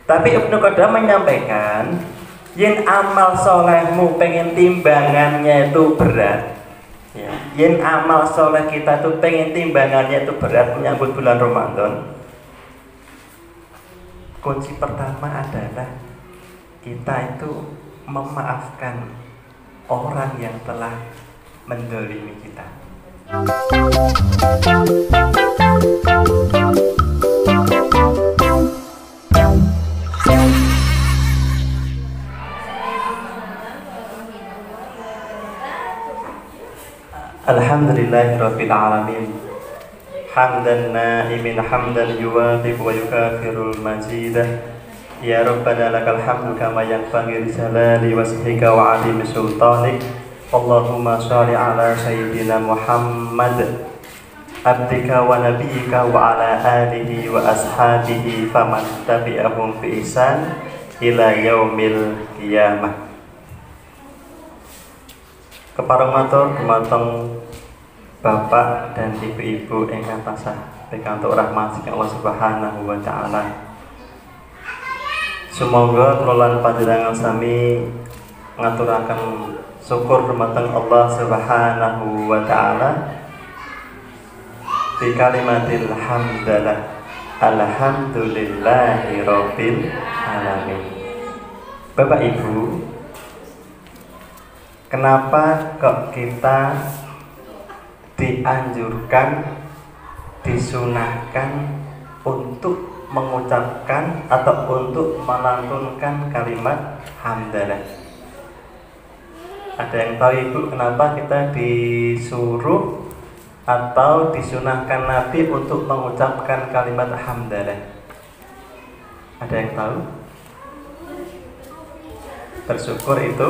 Tapi Ibnu Qudamah menyampaikan, yen amal solehmu pengen timbangannya itu berat, ya. Yen amal soleh kita tuh pengen timbangannya itu berat menyambut bulan Ramadan, kunci pertama adalah kita itu memaafkan orang yang telah mendolimi kita. Alhamdulillahirabbil alamin. Hamdan na'imin hamdan yuwafiqu wa yukafirul mazidah. Ya Rabbana lakal hamdu kama yanbaghi li jalali wajhika wa 'azimi sultanik. Allahumma shalli ala sayyidina Muhammad abdika wa nabiyyika wa ala alihi wa ashabihi faman tabi'ahum bi ihsan ila yaumil qiyamah. Kepareng matur dumateng Bapak dan Ibu-ibu ingkang tansah pikantuk rahmat saking Allah Subhanahu wa taala. Semoga kula panjenengan sami ngaturaken syukur dumateng Allah Subhanahu wa taala bi kalimatil hamdalah alhamdulillahi rabbil alamin. Bapak Ibu, kenapa kok kita dianjurkan, disunahkan untuk mengucapkan atau untuk melantunkan kalimat hamdalah? Ada yang tahu Ibu kenapa kita disuruh atau disunahkan Nabi untuk mengucapkan kalimat hamdalah? Ada yang tahu? Bersyukur itu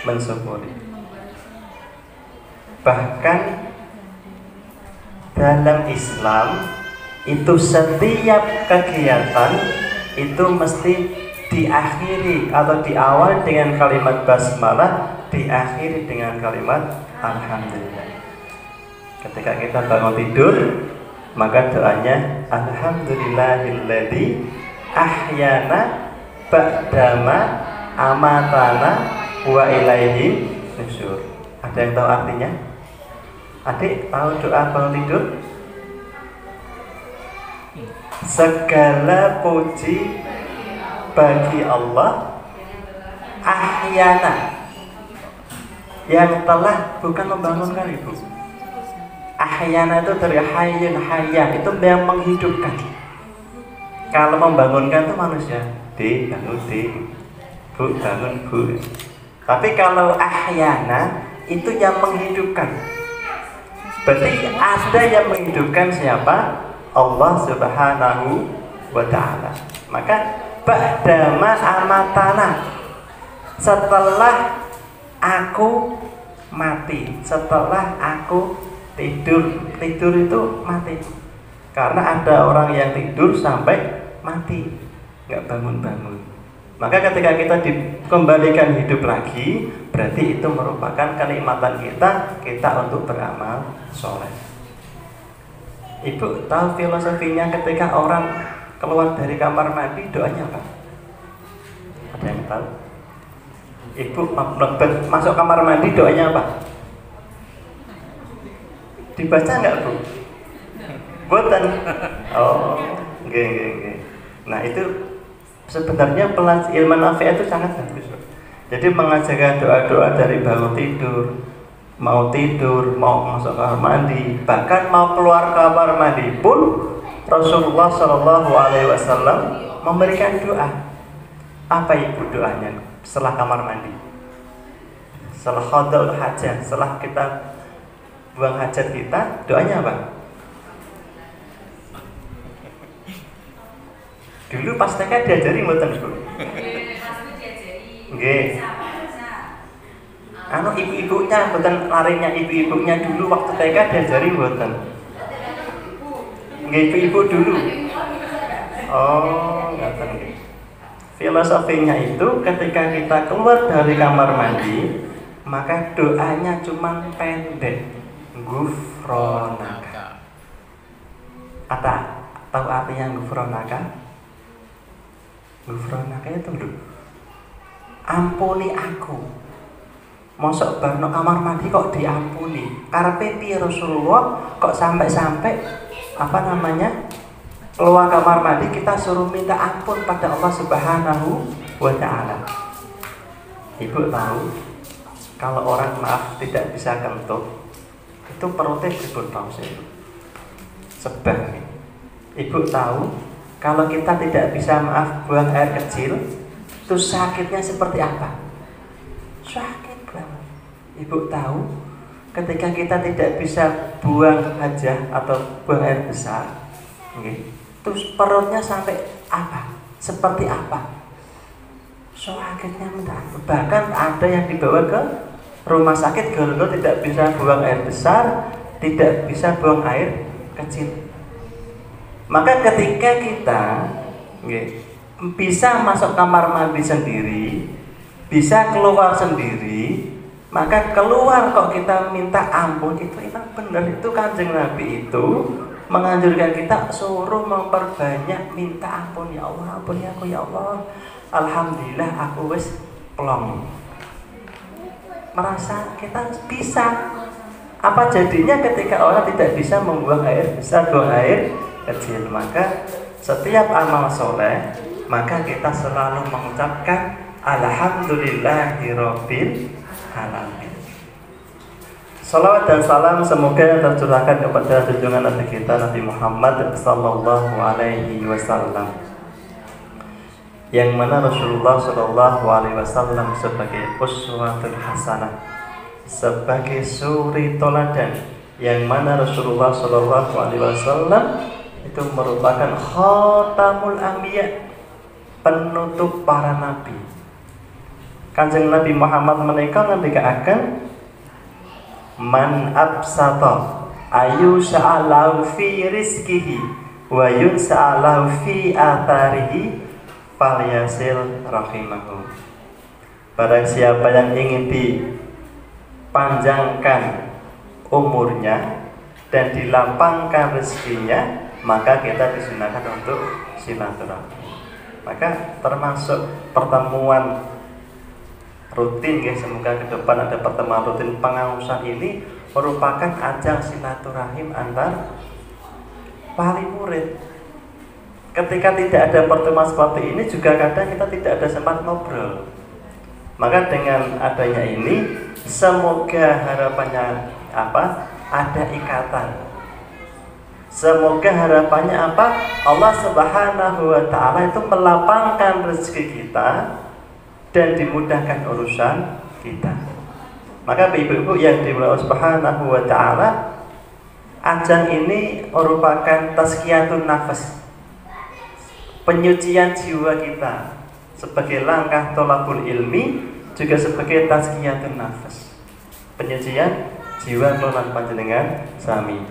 mensyukuri. Bahkan dalam Islam itu setiap kegiatan itu mesti diakhiri atau diawali dengan kalimat basmalah, diakhiri dengan kalimat alhamdulillah. Ketika kita bangun tidur, maka doanya alhamdulillahilladzi ahyana ba'dama amatana wa ilaihi nusyur. Ada yang tahu artinya? Adik tahu doa bangun tidur? Segala puji bagi Allah ahyana, yang telah bukan membangunkan Ibu. Ahyana itu dari hayyun hayya, itu yang menghidupkan. Kalau membangunkan itu manusia, bangun bu, bangun bu. Tapi kalau ahyana itu yang menghidupkan. Berarti ada yang menghidupkan siapa? Allah Subhanahu wa ta'ala. Maka ba'dama amatana, setelah aku mati, setelah aku tidur. Tidur itu mati. Karena ada orang yang tidur sampai mati, nggak bangun-bangun. Maka ketika kita dikembalikan hidup lagi, berarti itu merupakan kenikmatan kita untuk beramal soleh. Ibu tahu filosofinya ketika orang keluar dari kamar mandi doanya apa? Ada yang tahu? Ibu masuk kamar mandi doanya apa? Dibaca nggak Bu? Boten. Oh, nggih. Nah itu sebenarnya ilmu nafi'ah itu sangat bagus. Jadi mengajarkan doa-doa dari bangun tidur, mau tidur, mau masuk kamar mandi, bahkan mau keluar kamar mandi pun Rasulullah Shallallahu Alaihi Wasallam memberikan doa. Apa Ibu doanya setelah kamar mandi? Setelah qadaul hajat, setelah kita buang hajat kita, doanya apa? Dulu pas TK diajari mboten Bu? Nggih. Anu ibu-ibunya mboten, larinya ibu-ibunya dulu waktu TK diajari mboten? Nggih, ibu-ibu dulu. Oh, ngaten nggih. Filosofinya itu ketika kita keluar dari kamar mandi, maka doanya cuma pendek. Gufronaka. Tahu artinya gufronaka? Ghufranaka itu lho. Ampuni aku. Mosok barno kamar mandi kok diampuni. Karepe piye Rasulullah kok sampai-sampai apa namanya? Keluar kamar mandi kita suruh minta ampun pada Allah Subhanahu wa taala. Ibu tahu kalau orang maaf tidak bisa kentut itu perutnya berbuntong itu. Sebab ibu tahu kalau kita tidak bisa maaf buang air kecil itu sakitnya seperti apa? Sakit banget. Ibu tahu ketika kita tidak bisa buang hajah atau buang air besar, terus perutnya sampai apa? Seperti apa? Sakitnya minta. Bahkan ada yang dibawa ke rumah sakit gara-gara tidak bisa buang air besar, tidak bisa buang air kecil. Maka ketika kita bisa masuk kamar mandi sendiri, bisa keluar sendiri, maka keluar kok kita minta ampun itu benar. Itu Kanjeng Nabi itu menganjurkan kita suruh memperbanyak minta ampun. Ya Allah, ampuni aku ya Allah. Alhamdulillah aku wis plong. Merasa kita bisa. Apa jadinya ketika orang tidak bisa membuang air besar, buang air kecil? Maka setiap amal soleh, maka kita selalu mengucapkan Alhamdulillahirabbil alamin. Salawat dan salam semoga tercurahkan kepada junjungan Nabi kita Nabi Muhammad sallallahu alaihi wasallam, yang mana Rasulullah sallallahu alaihi wasallam sebagai uswatul hasanah, sebagai suri toladan, yang mana Rasulullah sallallahu alaihi wasallam itu merupakan khatamul anbiya, penutup para nabi. Kanjeng Nabi Muhammad menika ngendikaken man absata ayu sa'alahu fi rizkihi wa yunsa'alahu fi atharihi falyasil rahimahu. Barang siapa yang ingin dipanjangkan umurnya dan dilapangkan rezekinya, maka kita disunahkan untuk silaturahmi. Maka termasuk pertemuan rutin ya, semoga ke depan ada pertemuan rutin pengausan ini merupakan ajang silaturahim antar wali murid. Ketika tidak ada pertemuan seperti ini juga kadang kita tidak ada sempat ngobrol. Maka dengan adanya ini semoga harapannya apa? Ada ikatan. Semoga harapannya apa? Allah Subhanahu wa taala itu melapangkan rezeki kita dan dimudahkan urusan kita. Maka ibu-ibu yang dimuliakan Allah Subhanahu wa taala, ajang ini merupakan tazkiyatun nafas, penyucian jiwa kita, sebagai langkah tolabul ilmi, juga sebagai tazkiyatun nafas, penyucian jiwa kelunan panjenengan sami.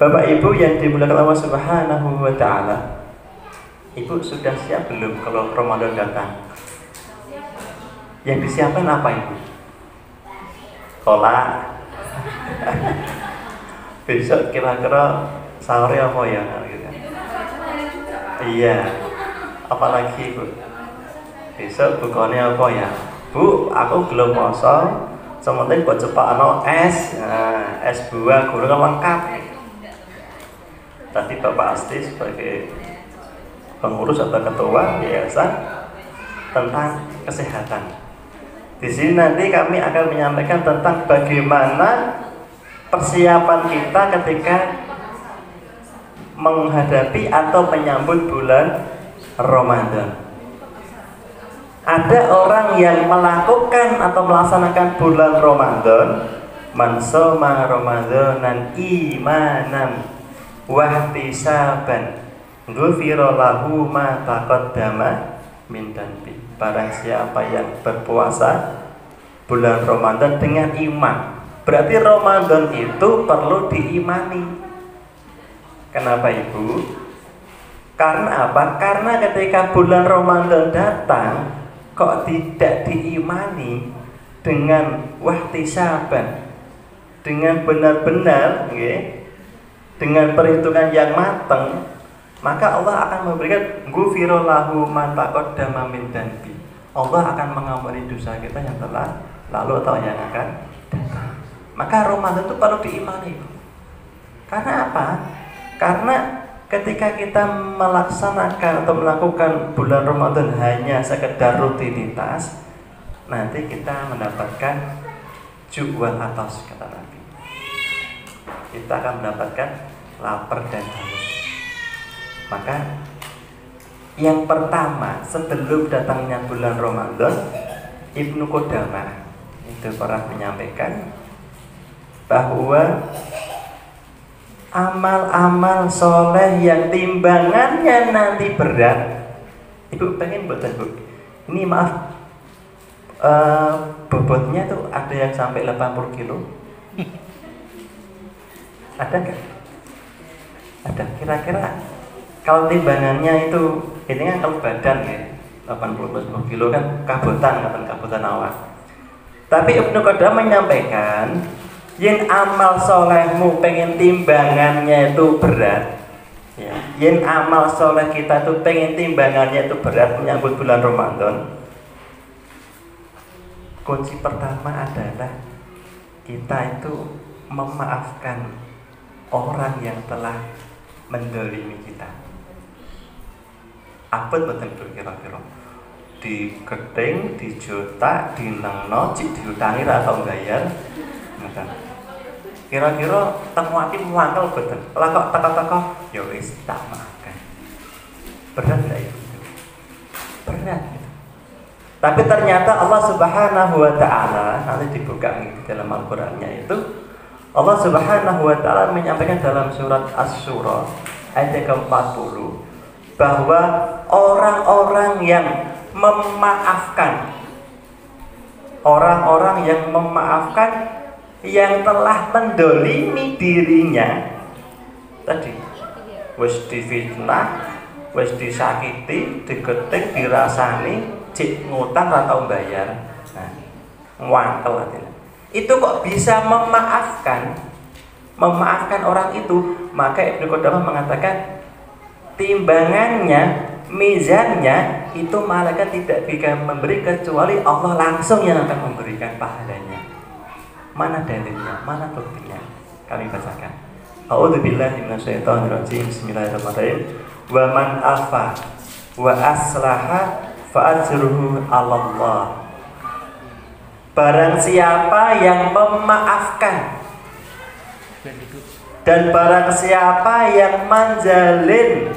Bapak Ibu yang dimuliakan Allah Subhanahu wa taala, Ibu sudah siap belum kalau Ramadan datang? Yang disiapkan apa Ibu? Kolak. Besok kira-kira sahur apa ya? Iya. Apalagi Bu? Besok bukanya apa ya? Bu, aku belum poso. Sementing buat cepat es, es buah gula lengkap. Tadi Bapak Asti sebagai pengurus atau ketua yayasan tentang kesehatan. Di sini nanti kami akan menyampaikan tentang bagaimana persiapan kita ketika menghadapi atau menyambut bulan Ramadan. Ada orang yang melakukan atau melaksanakan bulan Ramadan, man shoma ramadanan imanan wahtisaban ghufira lahu ma taqaddama min dhanbi. Barang siapa yang berpuasa bulan Ramadan dengan iman, berarti Ramadan itu perlu diimani. Kenapa Ibu? Karena apa? Karena ketika bulan Ramadan datang kok tidak diimani dengan wahtisaban, dengan benar-benar dengan perhitungan yang matang, maka Allah akan memberikan ghufira lahu ma taqaddama min dhanbi. Allah akan mengampuni dosa kita yang telah lalu atau yang akan datang. Maka Ramadan itu perlu diimani. Karena apa? Karena ketika kita melaksanakan atau melakukan bulan Ramadan hanya sekedar rutinitas, nanti kita mendapatkan ju'wal atas, kata Nabi. Kita akan mendapatkan lapar dan haus. Maka yang pertama sebelum datangnya bulan Ramadan, Ibnu Qudamah itu pernah menyampaikan bahwa amal-amal soleh yang timbangannya nanti berat. Ibu pengen buatan Bu, ini maaf, bobotnya tuh ada yang sampai 80 kilo. Ada nggak? Ada. Kira-kira kalau timbangannya itu, ini kan kalau badan ya 80 kilo kan kabutan awak. Tapi Ibnu Qudamah menyampaikan, yen amal solehmu pengen timbangannya itu berat, ya. Yen amal soleh kita tuh pengen timbangannya itu berat menyambut bulan Ramadan, kunci pertama adalah kita itu memaafkan orang yang telah mendolimi kita. Apa betul kira-kira? Diketing, dijutak, dinengno, diutangi atau bayar. Kira-kira temu ati muangkel betul. Lah kok teko-teko ya wis tak maafkan. Berat enggak itu? Berat gitu. Tapi ternyata Allah Subhanahu wa taala, nanti dibuka di dalam Al-Qur'annya itu, Allah Subhanahu wa taala menyampaikan dalam surat Asy-Syura ayat ke-40 bahwa orang-orang yang memaafkan, orang-orang yang memaafkan yang telah mendolimi dirinya tadi, wis difitnah, wis disakiti, digetik, dirasani, cik ngutang atau bayar, nah, ngwantel artinya. Itu kok bisa memaafkan orang itu, maka Ibnu Qudamah mengatakan timbangannya, mizannya itu malaikat tidak bisa memberi kecuali Allah langsung yang akan memberikan pahalanya. Mana dalilnya? Mana buktinya? Kami bacakan. A'udzubillahi minasyaitonirrajim. Bismillahirrahmanirrahim. Wa man afa wa aslaha fa ajruhu 'alallah. Barang siapa yang memaafkan dan barang siapa yang menjalin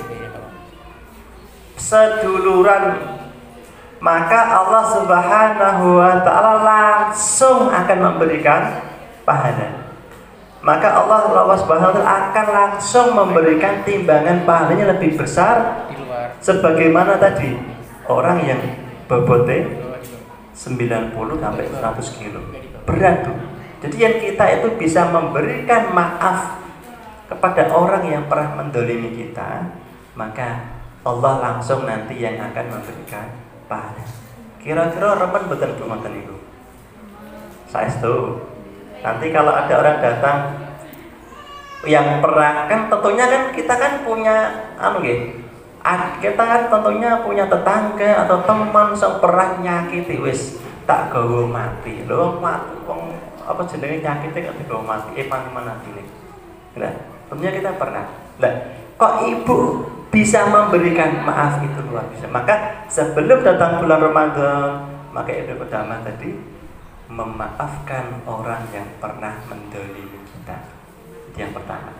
seduluran, maka Allah Subhanahu wa taala langsung akan memberikan pahala. Maka Allah Subhanahu wa taala akan langsung memberikan timbangan pahalanya lebih besar sebagaimana tadi orang yang bobotnya 90 sampai 100 kilo. Berat tuh. Jadi yang kita itu bisa memberikan maaf kepada orang yang pernah mendolimi kita, maka Allah langsung nanti yang akan memberikan pahala. Kira-kira remen betul buatan itu. Saestu. Nanti kalau ada orang datang yang pernah, kan tentunya kan kita kan punya kita kan tentunya punya tetangga atau teman yang pernah nyakiti, wis tak gawe mati. Lho wong apa jenenge nyakiti kok digawe mati, mana ini. Nah, tentunya kita pernah. Lah, kok ibu bisa memberikan maaf, itu luar biasa. Maka sebelum datang bulan Ramadan, maka Ibnu Qudamah tadi memaafkan orang yang pernah mendolimi kita. Itu yang pertama.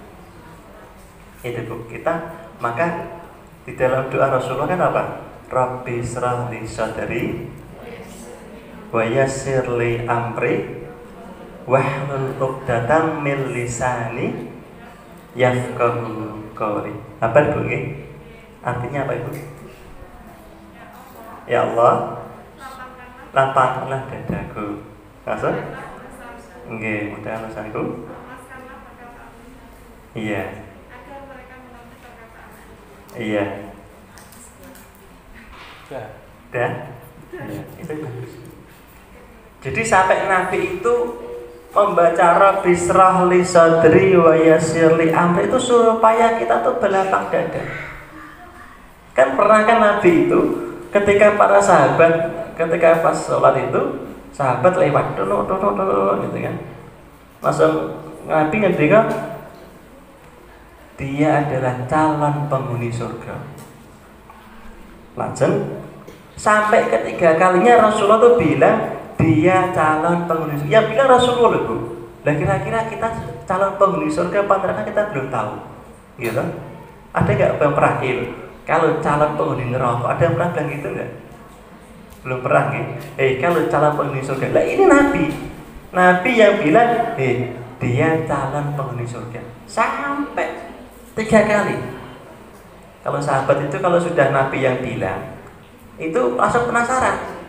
Itu Bu, kita maka di dalam doa Rasulullah kan apa? Rabbi shrah li sadri wa yassir li amri wahlul 'uqdatam min lisani yafqahu qawli. Apa Bu nggih? Artinya apa Ibu? Ya Allah, lapangkanlah dadaku. Maksud? Nggih, mudah alasanku. Iya. Iya. Dan iya, itu bagus. Jadi sampai Nabi itu membaca Rabbi shrah li sadri wa yassir li amri itu supaya kita tuh berlapang dada. Kan pernah kan Nabi itu ketika para sahabat ketika pas sholat itu sahabat lewat dono gitu kan. Langsung Nabi ngendika dia adalah calon penghuni surga. Langsung sampai ketiga kalinya Rasulullah tuh bilang dia calon penghuni surga. Yang bilang Rasulullah Bu. Lah kira-kira kita calon penghuni surga apa neraka kita belum tahu. Gitu. Ada nggak yang pernah kalau calon penghuni neraka ada yang pernah bilang gitu nggak? Belum pernah gitu. Kalau calon penghuni surga, lah ini Nabi yang bilang, dia calon penghuni surga sampai 3 kali. Kalau sahabat itu kalau sudah Nabi yang bilang, itu langsung penasaran,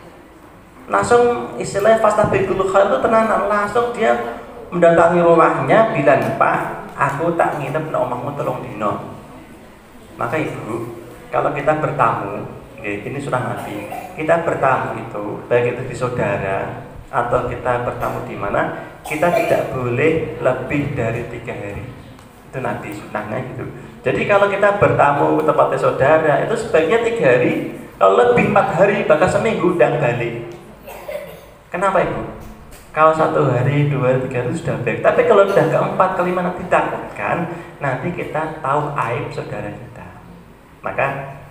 langsung istilahnya fastabiqul khairat itu tenanan, langsung dia mendatangi rumahnya, bilang Pak, aku tak nginep nang omahmu tolong dino. Maka ibu, kalau kita bertamu, ini surah Nabi, kita bertamu itu baik itu di saudara atau kita bertamu di mana, kita tidak boleh lebih dari 3 hari. Itu Nabi sunnahnya gitu. Jadi kalau kita bertamu ke tempatnya saudara itu sebaiknya 3 hari, kalau lebih 4 hari bahkan seminggu dan balik. Kenapa ibu? Kalau 1 hari, 2 hari, 3 hari sudah baik. Tapi kalau sudah ke-4, ke-5 nanti takutkan nanti kita tahu aib saudara kita. Maka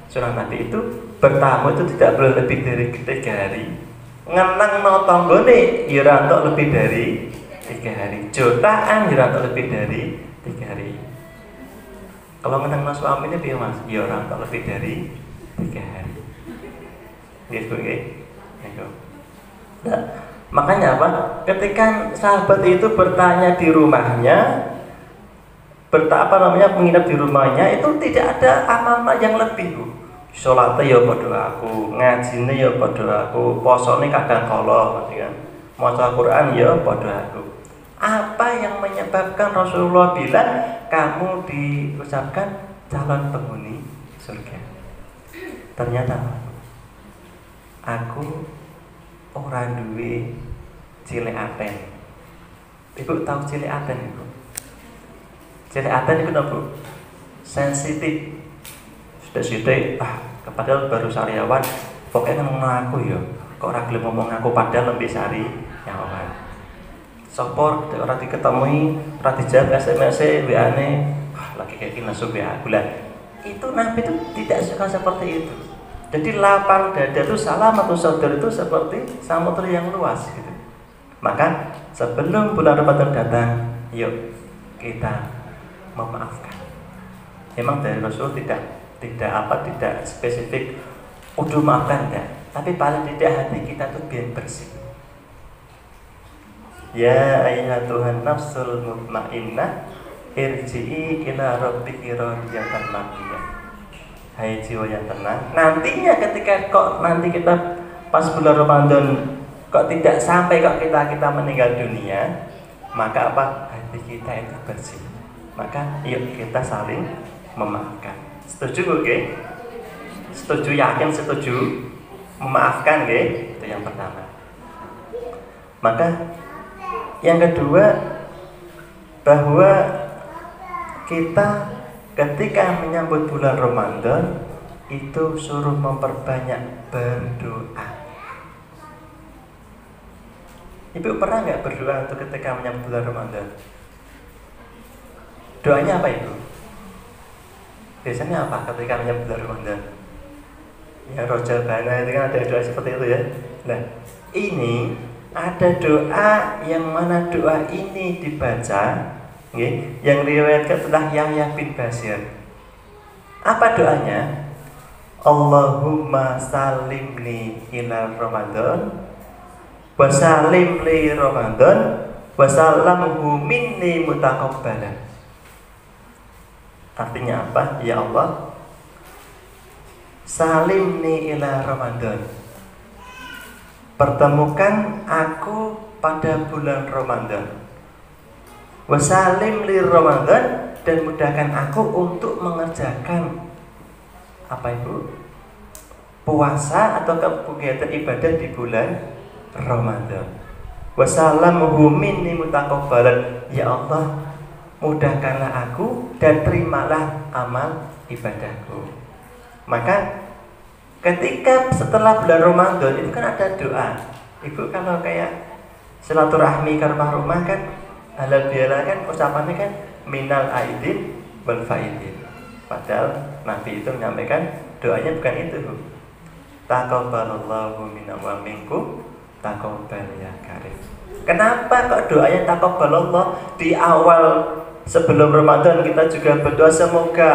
surah Nabi itu bertamu itu tidak boleh lebih dari 3 hari. Ngenang no tonggone ya untuk lebih dari 3 hari. Jutaan ya untuk lebih dari 3 hari. Kalau ngenang no suami ini biar Mas, ya untuk lebih dari 3 hari. Gitu gitu. Nah, makanya apa? Ketika sahabat itu bertanya di rumahnya, menginap di rumahnya itu tidak ada amal yang lebih Bu. Sholatnya ya padha aku, ngajine ya padha aku, posone kadang kala kan. Maca Quran ya padha aku. Apa yang menyebabkan Rasulullah bilang kamu diucapkan calon penghuni surga? Ternyata aku orang duwe cilik aten. Ibu tahu cilik aten ibu? Cilik aten itu apa? Sensitif. Sudah padahal baru sariawan, pokoknya ngomong aku ya. Kok ora gelem ngomong aku padahal lebih sari yang orang. Sopor ora diketemui, ora dijawab SMS-e, WA-ne, lagi kayak gini langsung WA bulan. Itu Nabi itu tidak suka seperti itu. Jadi lapang dada itu salamatus sadar itu seperti samudra yang luas gitu. Maka sebelum bulan Ramadan datang, yuk kita memaafkan. Memang dari Rasul tidak spesifik udah maafkan enggak, tapi paling tidak hati kita tuh biar bersih. Ya ayyatuhan nafsul mutmainnah irji'i ila rabbiki radiyatan mardiyah. Hai jiwa yang tenang, nantinya ketika nanti kita pas bulan Ramadan kok tidak sampai kita meninggal dunia, maka apa? Hati kita itu bersih. Maka yuk kita saling memaafkan. Setuju oke? Setuju, yakin setuju memaafkan oke? Itu yang pertama. Maka yang kedua, bahwa kita ketika menyambut bulan Ramadan itu suruh memperbanyak berdoa. Ibu pernah nggak berdoa untuk ketika menyambut bulan Ramadan? Doanya apa ibu? Biasanya apa ketika menyambut bulan Ramadan? Ya roja bana itu kan ada doa seperti itu ya. Nah ini ada doa yang mana doa ini dibaca yang diriwayatkan tentang Yahya bin Basir. Apa doanya? Allahumma salimni ila Ramadan wa salim li Ramadan wa salamhu minni mutaqabbalan. Artinya apa? Ya Allah, salimni ila Ramadan, pertemukan aku pada bulan Ramadan. Wasalim li Ramadan, dan mudahkan aku untuk mengerjakan apa itu? Puasa atau kegiatan ibadah di bulan Ramadan. Wasalamuhu minni mutaqabbalan. Ya Allah, mudahkanlah aku dan terimalah amal ibadahku. Maka ketika setelah bulan Ramadan itu kan ada doa. Ibu kalau kayak silaturahmi ke rumah-rumah kan, halal bihalal kan ucapannya kan minal aidin wal faidin. Padahal Nabi itu menyampaikan doanya bukan itu. Taqabbalallahu minna wa minkum, taqabbal ya karim. Kenapa kok doanya taqabbalallah di awal sebelum Ramadan kita juga berdoa semoga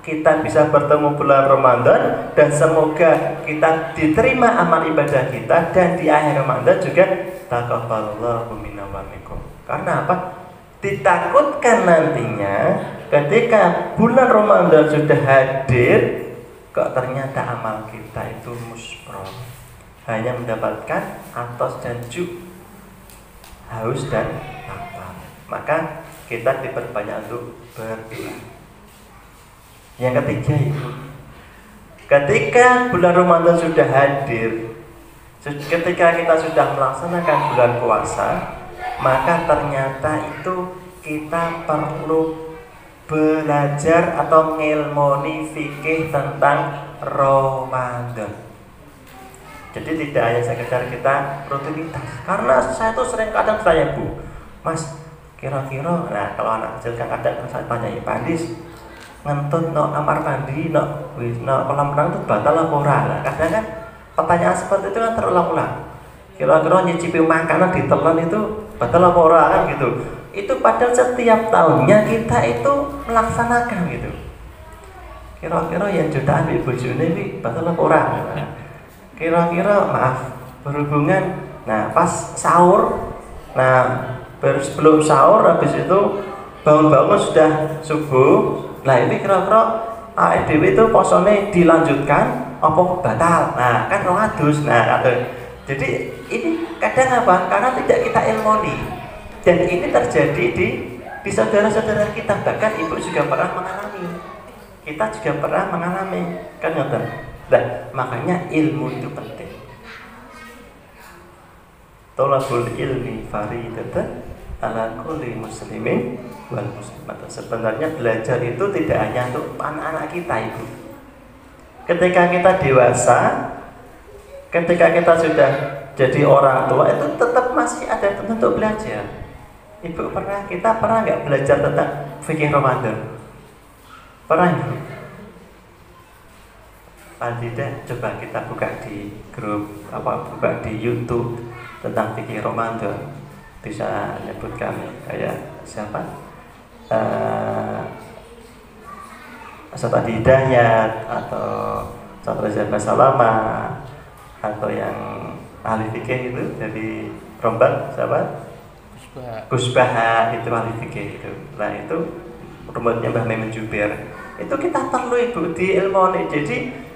kita bisa bertemu bulan Ramadan dan semoga kita diterima amal ibadah kita, dan di akhir Ramadan juga taqabbalallahu minna wa minkum. Karena apa? Ditakutkan nantinya ketika bulan Ramadan sudah hadir, kok ternyata amal kita itu muspro, hanya mendapatkan atos dan juk, haus dan lapar. Maka kita diperbanyak untuk berdoa. Yang ketiga itu, ketika bulan Ramadan sudah hadir, ketika kita sudah melaksanakan bulan puasa, maka ternyata itu kita perlu belajar atau ngilmoni fikih tentang Ramadan. Jadi tidak hanya sekedar kita rutinitas. Karena saya tuh sering kadang tanya, Bu, Mas, kira-kira, nah kalau anak kecil kan kadang saya tanya, Pak Andis, ngentut no kamar mandi no kolam renang itu batal apa ora? Nah, kadang kan pertanyaan seperti itu kan terulang-ulang. Kira-kira nyicipi makanan ditelan itu batal apa ora kan gitu. Itu padahal setiap tahunnya kita itu melaksanakan gitu. Kira-kira yang jutaan ibu bojone iki batal apa ora? Nah, kira-kira maaf berhubungan, nah pas sahur, nah sebelum sahur habis itu bangun-bangun sudah subuh. Nah ini kira-kira AEDW itu posone dilanjutkan apa batal? Nah kan rongadus. Nah jadi ini kadang apa? Karena tidak kita ilmoni, dan ini terjadi di saudara-saudara kita. Bahkan ibu juga pernah mengalami, kita juga pernah mengalami, kan ngoten. Nah makanya ilmu itu penting. Thalabul ilmi faridatun ala kulli muslimin wal muslimat. Sebenarnya belajar itu tidak hanya untuk anak-anak kita, Ibu. Ketika kita dewasa, ketika kita sudah jadi orang tua, itu tetap masih ada untuk belajar. Ibu kita pernah nggak belajar tentang fikih Ramadan? Pernah, Ibu? Paling tidak coba kita buka di grup, buka di YouTube tentang fikih Ramadan. Bisa menyebutkan kayak siapa? Ustaz Adi Hidayat atau Ustaz Reza Basalama, atau yang ahli fikih itu dari Rombak siapa? Kusbah itu ahli fikih itu. Nah itu rumusnya Mbah Maimun Jubir. Itu kita perlu, Ibu, di ilmoni. Jadi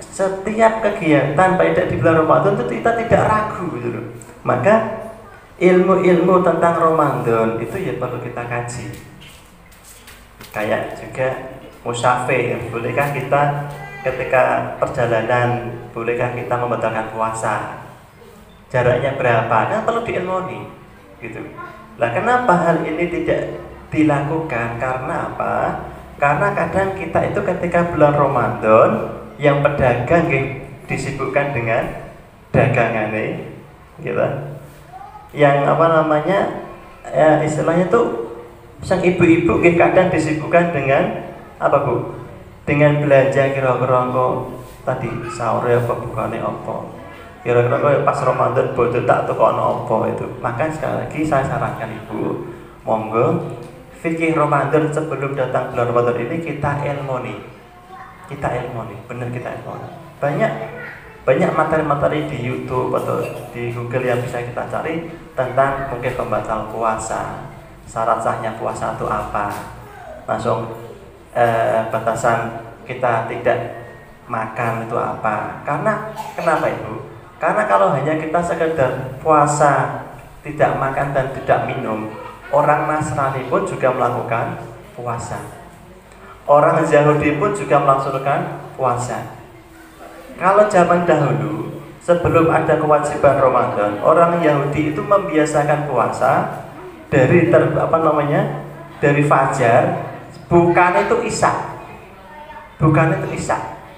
setiap kegiatan baik di bulan Ramadan itu kita tidak ragu gitu loh. Maka ilmu-ilmu tentang Ramadan itu ya perlu kita kaji. Kayak juga musafir, bolehkah kita ketika perjalanan, bolehkah kita membatalkan puasa? Jaraknya berapa? Kan perlu diilmoni gitu. Lah kenapa hal ini tidak dilakukan? Karena apa? Karena kadang kita itu ketika bulan Ramadan yang pedagang disibukkan dengan dagangannya gitu. Yang istilahnya tuh sang ibu-ibu kadang disibukkan dengan apa, Bu? Dengan belanja kira-kira kok tadi sahur apa bukane apa. Kira-kira kok pas Ramadan bodo tak tukono apa itu. Maka sekali lagi saya sarankan Ibu, monggo fikih Ramadan sebelum datang bulan Ramadan ini kita ilmoni. Kita ilmoni, benar kita ilmoni. Banyak materi-materi di YouTube atau di Google yang bisa kita cari tentang mungkin pembatal puasa, syarat sahnya puasa itu apa, langsung batasan kita tidak makan itu apa. Karena kenapa, Ibu? Karena kalau hanya kita sekedar puasa, tidak makan dan tidak minum, orang Nasrani pun juga melakukan puasa, orang Yahudi pun juga melaksanakan puasa. Kalau zaman dahulu sebelum ada kewajiban Ramadan, orang Yahudi itu membiasakan puasa dari dari fajar, bukan itu isya.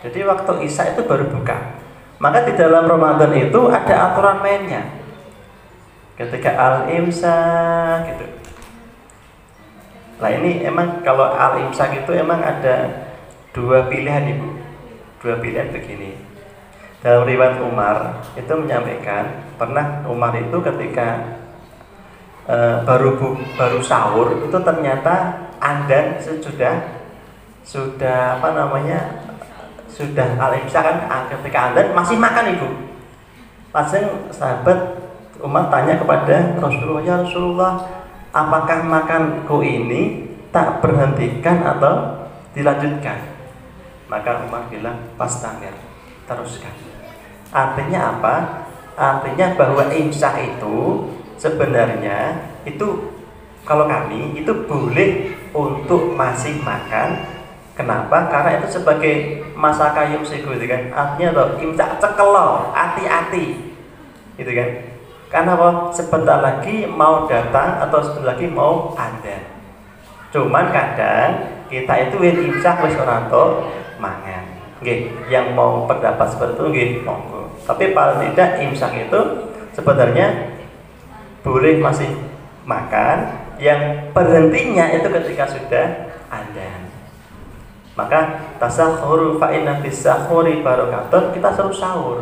Jadi waktu Isya itu baru buka. Maka di dalam Ramadan itu ada aturan mainnya. Ketika al-imsak gitu. Nah ini emang kalau al-imsak itu emang ada dua pilihan Ibu. Dua pilihan begini. Dalam riwayat Umar itu menyampaikan pernah Umar itu ketika baru sahur itu ternyata adzan sudah apa namanya sudah al-imsak kan, ketika adzan masih makan Ibu. Langsung sahabat Umar tanya kepada Rasulullah, ya Rasulullah, apakah makanku ini tak berhentikan atau dilanjutkan? Maka Umar bilang, pastamir, teruskan. Artinya apa? Artinya bahwa imsak itu sebenarnya itu kalau kami itu boleh untuk masih makan. Kenapa? Karena itu sebagai masa kayum siku, gitu kan? Artinya loh, imsak cekelo, hati-hati, gitu kan? Karena apa? Sebentar lagi mau datang atau sebentar lagi mau ada. Cuman kadang kita itu imsak wis ora tok mangan. Nggih, yang mau pendapat seperti itu nggih monggo. Tapi paling tidak imsak itu sebenarnya boleh masih makan, yang berhentinya itu ketika sudah adzan. Maka tasahhuru fa inna fis sahuri barakatun, kita suruh sahur.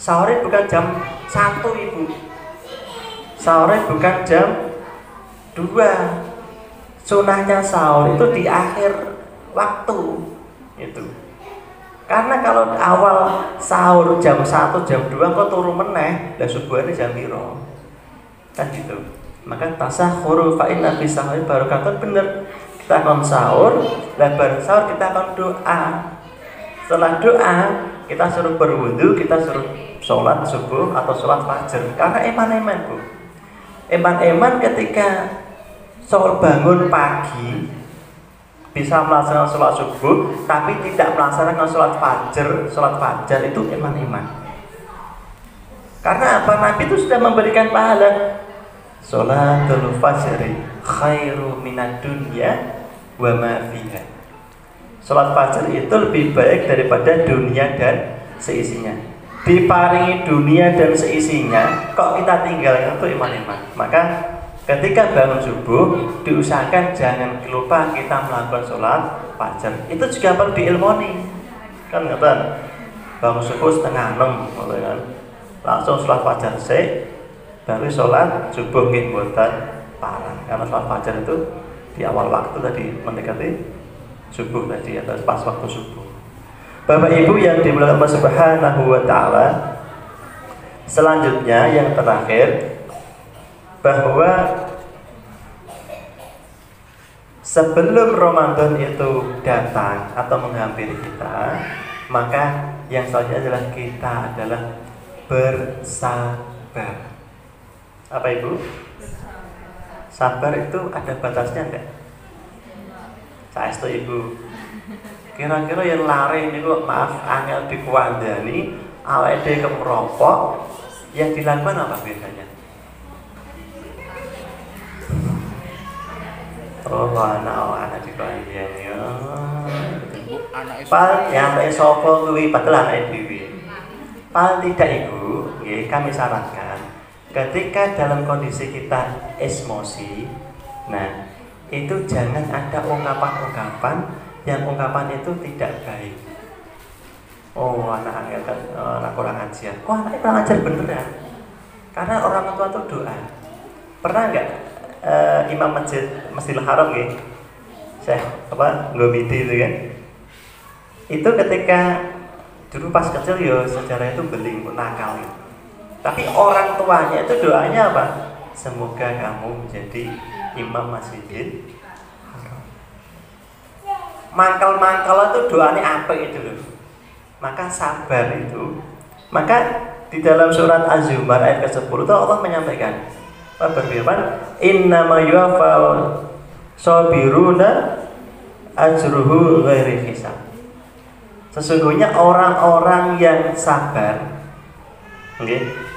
Sahur bukan jam 1 Ibu. Sahur bukan jam 2. Sunahnya sahur itu di akhir waktu itu. Karena kalau awal sahur jam 1, jam 2 kok turu meneh, lah subuhane jam piro? Kan gitu. Maka tasahhuru fa inna fis sahuri barakatun, bener. Kita akan sahur, dan bareng sahur kita akan doa. Setelah doa, kita suruh berwudu, kita suruh sholat subuh atau sholat fajar. Karena eman-eman Bu, eman-eman ketika sholat bangun pagi bisa melaksanakan sholat subuh, tapi tidak melaksanakan sholat fajar itu eman-eman. Karena apa? Nabi itu sudah memberikan pahala. Sholatul fajri khairu minad dunya wa ma fiha. Sholat fajar itu lebih baik daripada dunia dan seisinya. Diparingi dunia dan seisinya, kok kita tinggalkan itu iman-iman. Maka ketika bangun subuh, diusahakan jangan lupa kita melakukan sholat fajar. Itu juga perlu diilmoni. Kan ngeten, bangun subuh setengah 6, kan? Langsung sholat fajar sih, baru sholat subuh nggih mboten parang. Karena sholat fajar itu di awal waktu tadi mendekati subuh tadi, atau pas waktu subuh. Bapak Ibu yang dimuliakan Allah Subhanahu wa taala, selanjutnya yang terakhir, bahwa sebelum Ramadan itu datang atau menghampiri kita, maka yang selanjutnya adalah kita adalah bersabar. Apa Ibu? Sabar itu ada batasnya enggak? Saestu Ibu. Kira-kira yang lari ini kok, maaf, angel dikuandani, awake dhewe kemerokok, yang dilakukan apa biasanya? Oh, anak dikuandani ya. Paling yang sapa kuwi padahal anake dhewe. Paling tidak Ibu, nggih kami sarankan ketika dalam kondisi kita emosi, nah itu jangan ada ungkapan-ungkapan yang ungkapan itu tidak baik. Oh, anak angel kan, anak kurang ajar. Kok anak kurang ajar beneran? Karena orang tua itu doa. Pernah nggak imam Masjidil Haram gitu, Syekh Ngomidi itu kan? Itu ketika dulu pas kecil ya sejarah itu beling, nakal gitu. Tapi orang tuanya itu doanya apa? Semoga kamu menjadi imam Masjidil Haram. Mangkal-mangkal itu doanya apa itu loh. Maka sabar itu. Maka di dalam surat Az-Zumar ayat ke-10 itu Allah menyampaikan, berfirman, innama yuwaffal sabiruna ajruhu ghairi hisab. Sesungguhnya orang-orang yang sabar,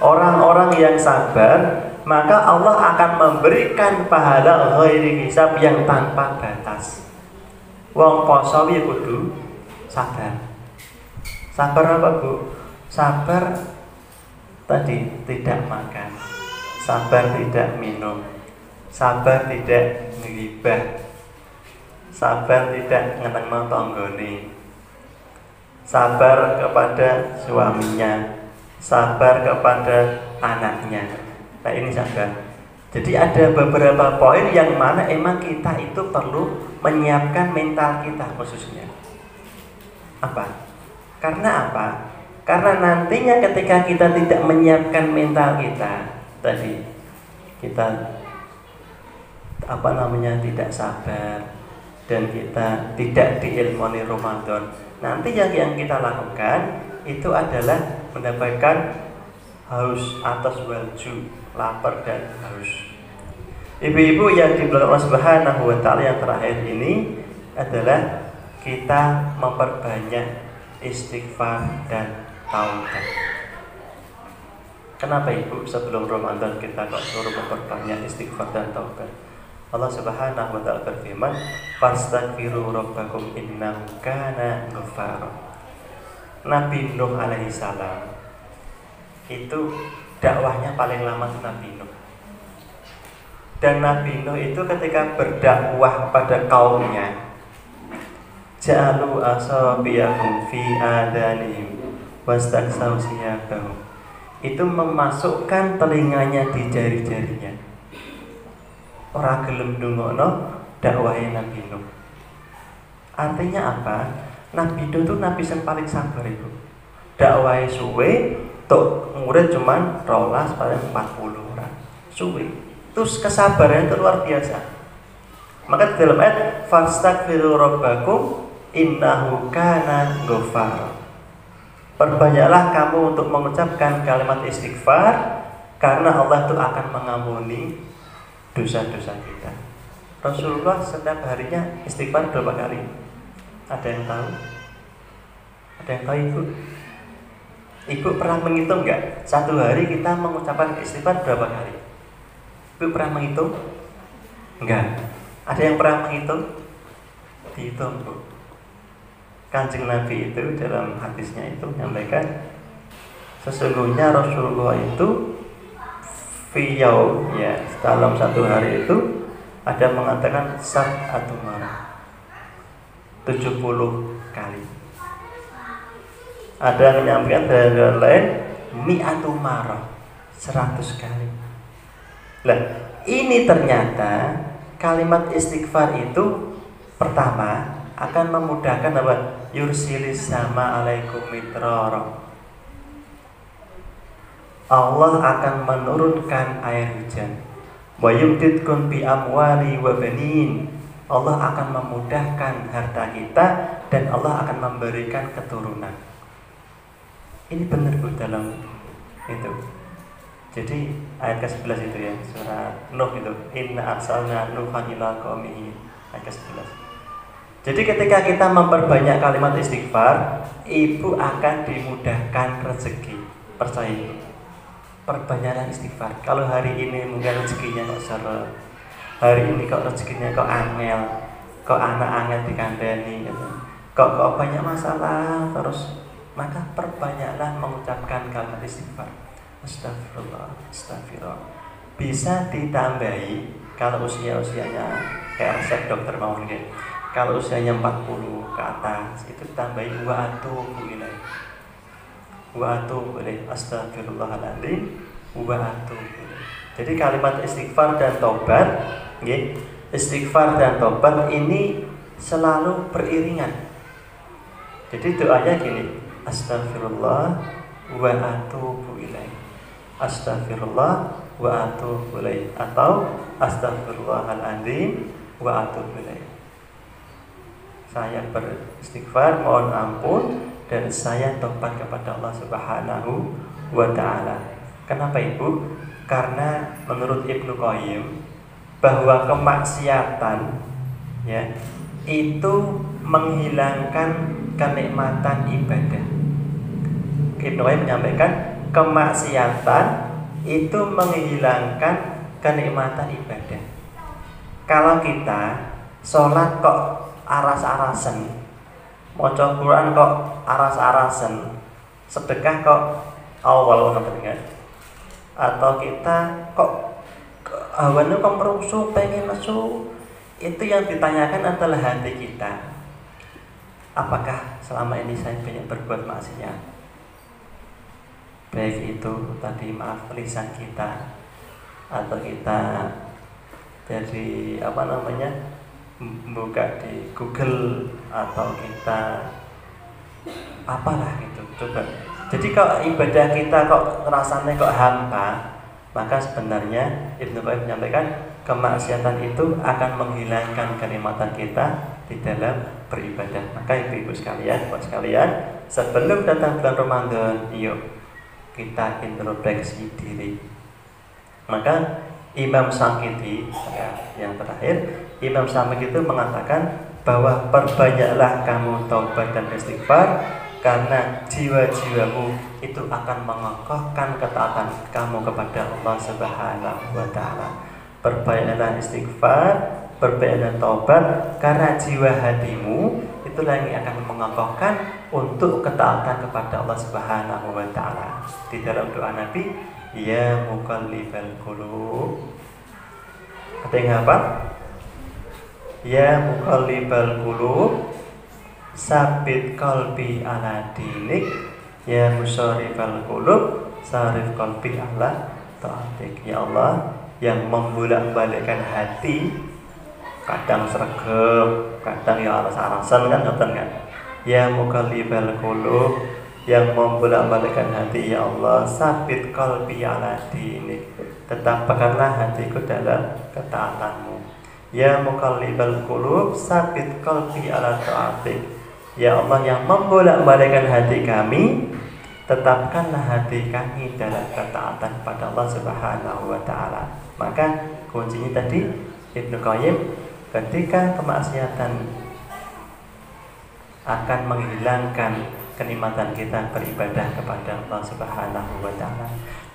orang-orang yang sabar, maka Allah akan memberikan pahala ghairi hisab yang tanpa batas. Wong poso ya kudu sabar. Sabar apa Bu? Sabar tadi tidak makan, sabar tidak minum, sabar tidak ngibah, sabar tidak ngenengno tanggane, sabar kepada suaminya, sabar kepada anaknya. Nah ini sabar. Jadi ada beberapa poin yang mana emang kita itu perlu menyiapkan mental kita khususnya. Apa? Karena apa? Karena nantinya ketika kita tidak menyiapkan mental kita tadi, kita tidak sabar dan kita tidak diilmoni Ramadan, nanti yang kita lakukan itu adalah mendapatkan haus atas walju, lapar dan haus. Ibu-ibu yang dimuliakan Allah Subhanahu wa taala, yang terakhir ini adalah kita memperbanyak istighfar dan taubat. Kenapa Ibu sebelum Ramadan kita kok suruh memperbanyak istighfar dan taubat? Allah Subhanahu wa taala berfirman, "Fastaghfiru rabbakum innahu kana ghaffara." Nabi Nuh alaihi salam itu dakwahnya paling lama itu Nabi Nuh. Dan Nabi Nuh itu ketika berdakwah pada kaumnya, ja'alu asabiyahum fi adanihim wastaksaw siyabahum, itu memasukkan telinganya di jari-jarinya. Ora gelem ndongakno dakwahe Nabi Nuh. Artinya apa? Nabi Nuh itu nabi yang paling sabar itu. Dakwahe suwe, tok murid cuman 12 paling 40 orang. Suwe. Terus kesabaran itu luar biasa. Maka dalam ayat fastaghfiru rabbakum innahu kana ghaffar. Perbanyaklah kamu untuk mengucapkan kalimat istighfar, karena Allah itu akan mengampuni dosa-dosa kita. Rasulullah setiap harinya istighfar berapa kali? Ada yang tahu? Ada yang tahu Ibu? Ibu pernah menghitung enggak? Satu hari kita mengucapkan istighfar berapa kali? Ibu pernah menghitung? Enggak. Ada yang pernah menghitung? Dihitung Bu. Kanjeng Nabi itu dalam hadisnya itu menyampaikan, sesungguhnya Rasulullah itu fiyau, ya, dalam satu hari itu ada mengatakan sab'atu marah, 70 kali. Ada yang menyampaikan dari lain mi'atu marah, 100 kali. Nah, ini ternyata kalimat istighfar itu pertama akan memudahkan apa? Yursilis sama alaikum mitrara. Allah akan menurunkan air hujan. Wa yumdidkum bi amwali wa banin. Allah akan memudahkan harta kita dan Allah akan memberikan keturunan. Ini benar Bu dalam itu. Jadi ayat ke-11 itu ya, surah Nuh itu, inna arsalna nuhan ila qaumihi, ayat ke-11. Jadi ketika kita memperbanyak kalimat istighfar, Ibu akan dimudahkan rezeki. Percaya Ibu. Perbanyaklah istighfar. Kalau hari ini mungkin rezekinya kok seret, hari ini kok rezekinya kok angel, kok anak angel dikandani gitu. Kok banyak masalah terus, maka perbanyaklah mengucapkan kalimat istighfar. Astagfirullah, astagfirullah. Bisa ditambahi kalau usianya kayak resep dokter mau gitu. Kalau usianya 40 ke atas itu tambahi wa atubu ilaih. Wa atubu ilaih, astagfirullahaladzim, wa atubu ilaih. Jadi kalimat istighfar dan taubat, nggih. Istighfar dan taubat ini selalu beriringan. Jadi doanya gini, astagfirullah wa atubu ilaih. Astagfirullah wa atubu ilaih, atau astagfirullahaladzim wa atubu ilaih. Saya beristighfar, mohon ampun, dan saya tobat kepada Allah Subhanahu wa ta'ala. Kenapa Ibu? Karena menurut Ibnu Qayyim bahwa kemaksiatan ya itu menghilangkan kenikmatan ibadah. Ibnu Qayyim menyampaikan kemaksiatan itu menghilangkan kenikmatan ibadah. Kalau kita sholat kok aras-arasan, maca Quran kok aras-arasen, sedekah kok awal ngoten kan. Atau kita kok hawane kok merusuh, pengen nesu. Itu yang ditanyakan adalah hati kita. Apakah selama ini saya banyak berbuat maksiat? Baik itu tadi maaf lisan kita, atau kita jadi buka di Google, atau kita apalah gitu. Coba. Jadi kalau ibadah kita kok rasanya kok hampa, maka sebenarnya Ibnu Qayyim menyampaikan kemaksiatan itu akan menghilangkan kenikmatan kita di dalam beribadah. Maka ibu-ibu sekalian, bapak sekalian, sebelum datang bulan Ramadan, yuk kita introspeksi diri. Maka Imam Syafi'i yang terakhir, Imam Syafi'i itu mengatakan bahwa perbanyaklah kamu taubat dan istighfar, karena jiwa-jiwamu itu akan mengokohkan ketaatan kamu kepada Allah Subhanahu wa taala. Perbanyaklah istighfar, perbanyaklah taubat, karena jiwa hatimu itulah yang akan mengokohkan untuk ketaatan kepada Allah Subhanahu wa taala. Di dalam doa Nabi, ya muqallibal qulub. Ada yang hafal? Ya muqallibal qulub, sabit qalbi ala dinik, ya musarrifal qulub, sarif qalbi ala taatik. Ya Allah yang membolak-balikkan hati, kadang sregep, kadang ya aras-arasan kan ngoten kan. Ya muqallibal qulub, yang membolak-balikkan hati, ya Allah sabit qalbi ala dinik, tetapkanlah hatiku dalam ketaatanmu. Ya muqallibal qulub, sabit qalbi ala taatik. Ya Allah yang membolak-balikkan hati kami, tetapkanlah hati kami dalam ketaatan kepada Allah Subhanahu wa taala. Maka kuncinya tadi Ibnu Qayyim, ketika kemaksiatan akan menghilangkan kenikmatan kita beribadah kepada Allah Subhanahu wa taala.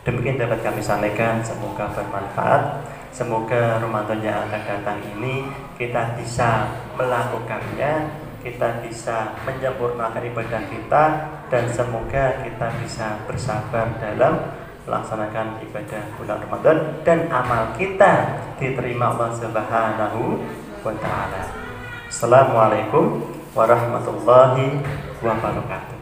Demikian dapat kami sampaikan, semoga bermanfaat. Semoga Ramadan yang akan datang ini kita bisa melakukannya, kita bisa menyempurnakan ibadah kita, dan semoga kita bisa bersabar dalam melaksanakan ibadah bulan Ramadan dan amal kita diterima Allah Subhanahu wa taala. Assalamualaikum warahmatullahi wabarakatuh.